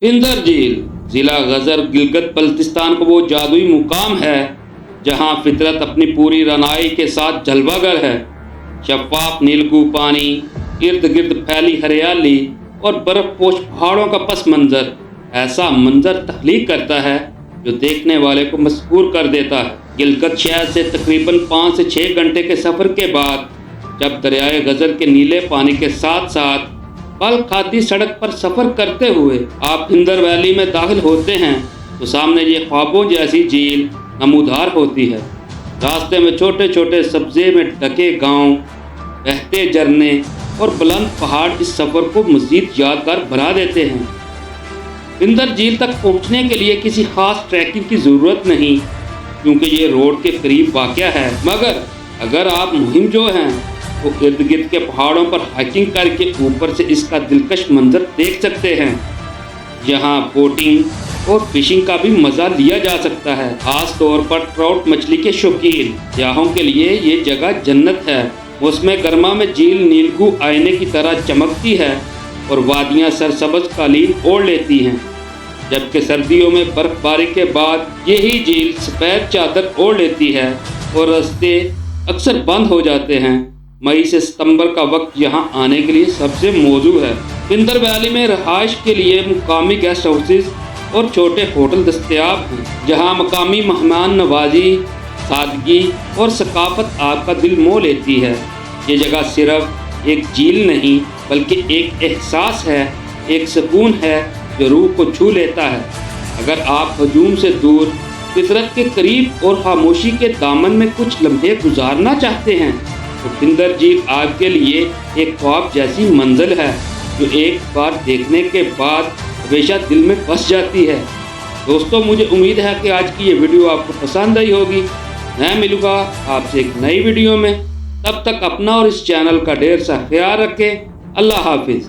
फिंदर झील ज़िला गजर गिलगित बल्तिस्तान का वो जादुई मुकाम है जहाँ फितरत अपनी पूरी रनाई के साथ जलवागर है। शफाफ नीलकू पानी, इर्द गिर्द फैली हरियाली और बर्फपोश पहाड़ों का पस मंजर ऐसा मंजर तख्लीक करता है जो देखने वाले को मसहूर कर देता है। गिलगित शहर से तकरीबन 5 से 6 घंटे के सफ़र के बाद जब दरियाए गजर के नीले पानी के साथ साथ पल खाती सड़क पर सफ़र करते हुए आप फिंदर वैली में दाखिल होते हैं तो सामने ये ख्वाबों जैसी झील नमूदार होती है। रास्ते में छोटे छोटे सब्जे में ढके गांव, बहते झरने और बुलंद पहाड़ इस सफ़र को मज़ीद यादगार बना देते हैं। फिंदर झील तक पहुंचने के लिए किसी खास ट्रैकिंग की ज़रूरत नहीं क्योंकि ये रोड के करीब वाक़या है, मगर अगर आप मुहिम जो हैं तो इर्द गिर्द के पहाड़ों पर हाइकिंग करके ऊपर से इसका दिलकश मंजर देख सकते हैं। यहाँ बोटिंग और फिशिंग का भी मज़ा लिया जा सकता है। खास तौर पर ट्राउट मछली के शौकीन सयाहों के लिए ये जगह जन्नत है। मौसम गर्मा में झील नीलकू आईने की तरह चमकती है और वादियाँ सरसब्ज कालीन ओढ़ लेती हैं, जबकि सर्दियों में बर्फबारी के बाद यही झील सफ़ेद चादर ओढ़ लेती है और रास्ते अक्सर बंद हो जाते हैं। मई से सितंबर का वक्त यहाँ आने के लिए सबसे मौजूद है। फिंदर वैली में रहाइश के लिए मुकामी गेस्ट हाउसेस और छोटे होटल दस्तयाब हैं जहाँ मकामी मेहमान नवाजी, सादगी और सकाफत आपका दिल मोह लेती है। ये जगह सिर्फ एक झील नहीं बल्कि एक एहसास है, एक सुकून है जो रूह को छू लेता है। अगर आप हजूम से दूर फितरत के करीब और खामोशी के दामन में कुछ लम्हे गुजारना चाहते हैं तो फिंदर झील आपके लिए एक ख्वाब जैसी मंजिल है जो एक बार देखने के बाद हमेशा दिल में बस जाती है। दोस्तों, मुझे उम्मीद है कि आज की ये वीडियो आपको पसंद आई होगी। मैं मिलूँगा आपसे एक नई वीडियो में, तब तक अपना और इस चैनल का ढेर सा ख्याल रखें। अल्लाह हाफिज़।